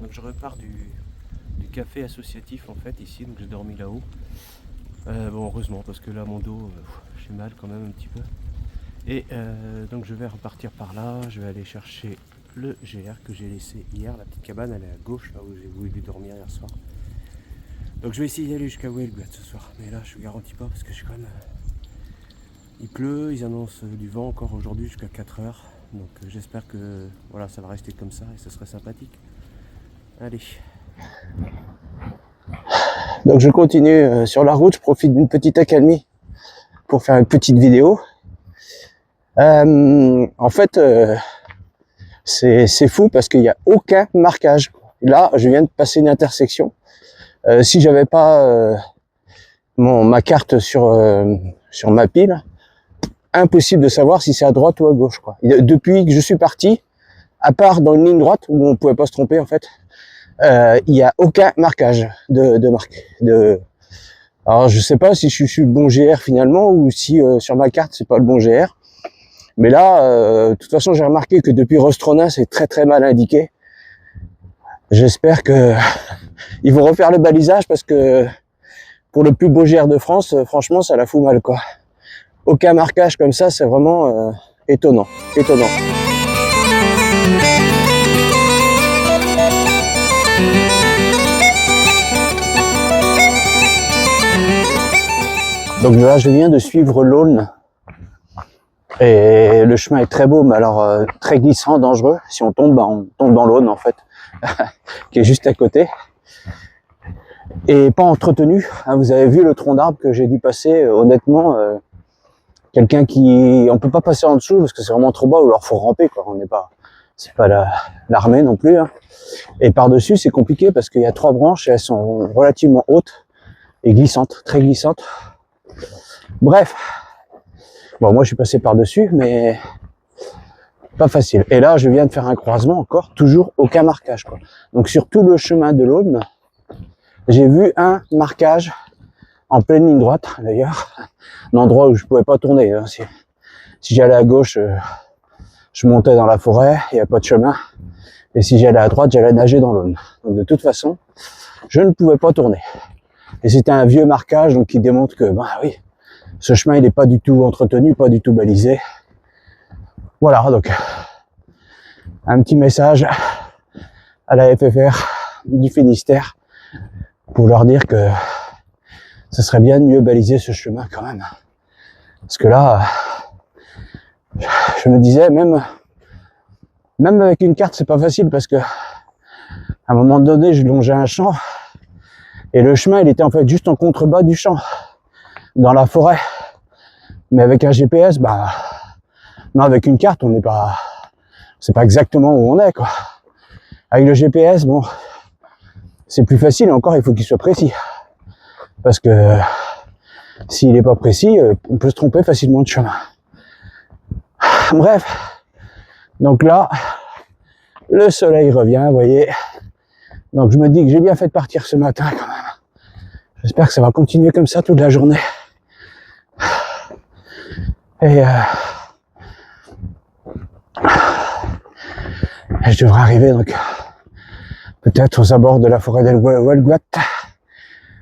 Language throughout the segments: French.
Donc je repars du café associatif en fait ici, donc j'ai dormi là-haut. Bon heureusement parce que là mon dos, j'ai mal quand même un petit peu. Et donc je vais repartir par là, je vais aller chercher le GR que j'ai laissé hier, la petite cabane elle est à gauche là où j'ai voulu dormir hier soir. Donc je vais essayer d'aller jusqu'à Ouelgoat ce soir, mais là je ne garantis pas parce que je suis quand même... Il pleut, ils annoncent du vent encore aujourd'hui jusqu'à 4 heures. Donc j'espère que voilà, ça va rester comme ça et ce serait sympathique. Allez. Donc je continue sur la route, je profite d'une petite accalmie pour faire une petite vidéo. En fait, c'est fou parce qu'il n'y a aucun marquage. Là, je viens de passer une intersection. Si j'avais pas ma carte sur ma pile, impossible de savoir si c'est à droite ou à gauche, quoi. Depuis que je suis parti, à part dans une ligne droite où on pouvait pas se tromper en fait, il n'y a aucun marquage de marque. Alors je sais pas si je suis le bon GR finalement ou si sur ma carte c'est pas le bon GR. Mais là, de toute façon, j'ai remarqué que depuis Rostronin, c'est très très mal indiqué. J'espère que ils vont refaire le balisage parce que pour le plus beau GR de France, franchement, ça la fout mal, quoi. Aucun marquage comme ça, c'est vraiment étonnant. Donc là, je viens de suivre l'Aulne. Et le chemin est très beau, mais alors très glissant, dangereux. Si on tombe, on tombe dans l'Aulne en fait, qui est juste à côté. Et pas entretenu. Hein, vous avez vu le tronc d'arbre que j'ai dû passer. Honnêtement, quelqu'un qui, on peut pas passer en dessous parce que c'est vraiment trop bas. Ou alors faut ramper, quoi. On n'est pas, c'est pas l'armée non plus. Hein. Et par dessus, c'est compliqué parce qu'il y a 3 branches et elles sont relativement hautes et glissantes, très glissantes. Bref. Bon, moi, je suis passé par-dessus, mais pas facile. Et là, je viens de faire un croisement encore, toujours aucun marquage, quoi. Donc, sur tout le chemin de l'Aulne, j'ai vu un marquage en pleine ligne droite, d'ailleurs. Un endroit où je pouvais pas tourner. Hein. Si j'allais à gauche, je montais dans la forêt, il n'y a pas de chemin. Et si j'allais à droite, j'allais nager dans l'Aulne. Donc, de toute façon, je ne pouvais pas tourner. Et c'était un vieux marquage, donc qui démontre que, bah oui, ce chemin, il n'est pas du tout entretenu, pas du tout balisé. Voilà, donc, un petit message à la FFR du Finistère pour leur dire que ce serait bien de mieux baliser ce chemin quand même. Parce que là, je me disais, même avec une carte, c'est pas facile parce que à un moment donné, je longeais un champ et le chemin, il était en fait juste en contrebas du champ, dans la forêt. Mais avec un GPS, bah, non, avec une carte, on n'est pas, c'est pas exactement où on est, quoi. Avec le GPS, bon, c'est plus facile, encore, il faut qu'il soit précis. Parce que, s'il n'est pas précis, on peut se tromper facilement de chemin. Bref. Donc là, le soleil revient, vous voyez. Donc je me dis que j'ai bien fait de partir ce matin, quand même. J'espère que ça va continuer comme ça toute la journée. Et je devrais arriver donc peut-être aux abords de la forêt d'Ouelgoat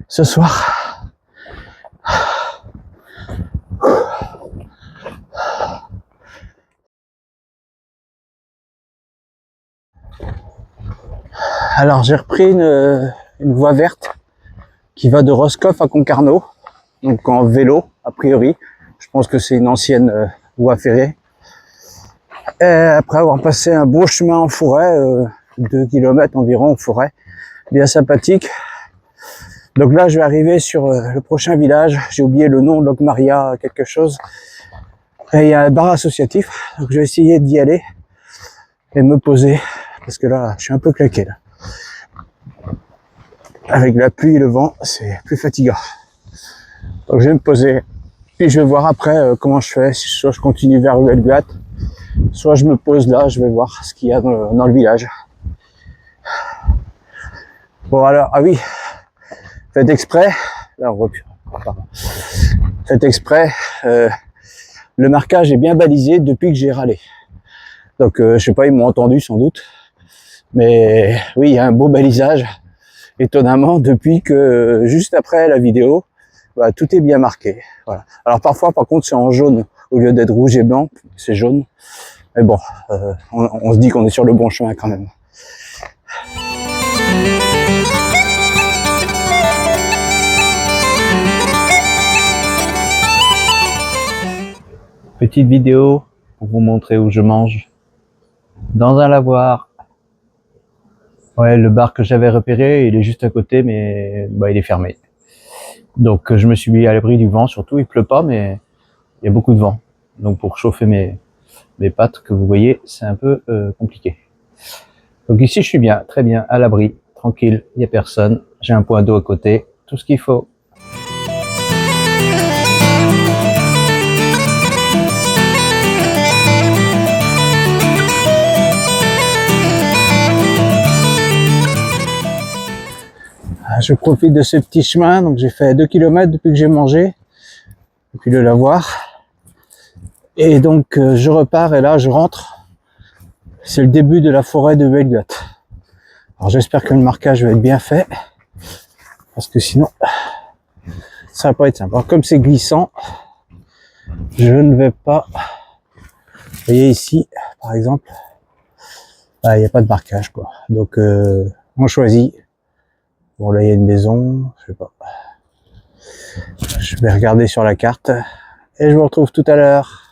ce soir. Alors j'ai repris une voie verte qui va de Roscoff à Concarneau, donc en vélo a priori. Je pense que c'est une ancienne voie ferrée. Et après avoir passé un beau chemin en forêt, 2 km environ en forêt, bien sympathique. Donc là, je vais arriver sur le prochain village. J'ai oublié le nom, Locmaria quelque chose. Et il y a un bar associatif, donc je vais essayer d'y aller et me poser, parce que là, je suis un peu claqué. Là. Avec la pluie et le vent, c'est plus fatigant. Donc je vais me poser, puis je vais voir après comment je fais. Soit je continue vers Ouelgoat, soit je me pose là, je vais voir ce qu'il y a dans le village. Bon alors, ah oui, faites exprès, là on recule, faites exprès, le marquage est bien balisé depuis que j'ai râlé. Donc je sais pas, ils m'ont entendu sans doute. Mais oui, il y a un beau balisage, étonnamment, depuis que juste après la vidéo, bah, tout est bien marqué. Voilà. Alors parfois, par contre, c'est en jaune au lieu d'être rouge et blanc, c'est jaune. Mais bon, on se dit qu'on est sur le bon chemin quand même. Petite vidéo pour vous montrer où je mange. Dans un lavoir. Ouais, le bar que j'avais repéré, il est juste à côté, mais bah, il est fermé. Donc je me suis mis à l'abri du vent, surtout il pleut pas, mais il y a beaucoup de vent. Donc pour chauffer mes pâtes que vous voyez, c'est un peu compliqué. Donc ici je suis bien, très bien, à l'abri, tranquille, il n'y a personne. J'ai un point d'eau à côté, tout ce qu'il faut. Je profite de ce petit chemin, donc j'ai fait 2 km depuis que j'ai mangé, depuis le lavoir. Et donc je repars et là je rentre. C'est le début de la forêt de Huelgat. Alors j'espère que le marquage va être bien fait, parce que sinon ça va pas être simple. Alors comme c'est glissant, je ne vais pas. Vous voyez ici, par exemple, il n'y a pas de marquage quoi. Donc on choisit. Bon là il y a une maison, je sais pas. Je vais regarder sur la carte et je vous retrouve tout à l'heure.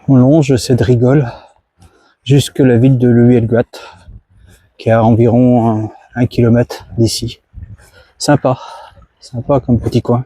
On longe cette rigole jusque la ville de Huelgat, qui est à environ 1 km d'ici. Sympa, sympa comme petit coin.